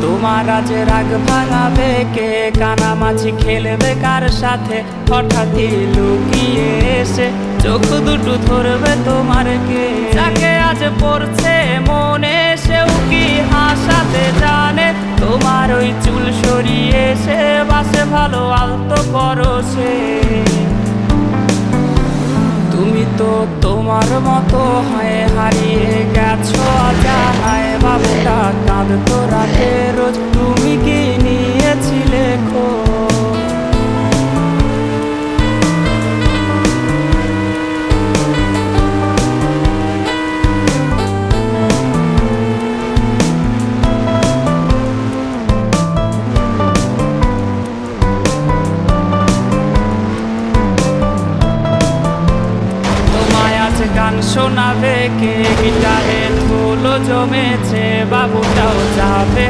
তোমার আজ রাগ ভাঙাবে কে, কানামাছি খেলবে কার সাথে, হঠাৎই লুকিয়ে এসে চোখ দুটো ধরবে তোমার কে। যাকে আজ পড়ছে মনে সেও কি হাসাতে জানে, তোমার ওই চুল সরিয়ে সে বাসে ভালো আলতো পরশে। তুমি তো তোমার মতো হয়ে হারিয়ে গেছো অজানায়, বাবুটা কাঁদতো রাতে রোজ, তুমি কি নিয়েছিলে খোঁজ? গান শোনাবে কে, গিটারে ধুলো জমেছে, বাবুটাও যাবে।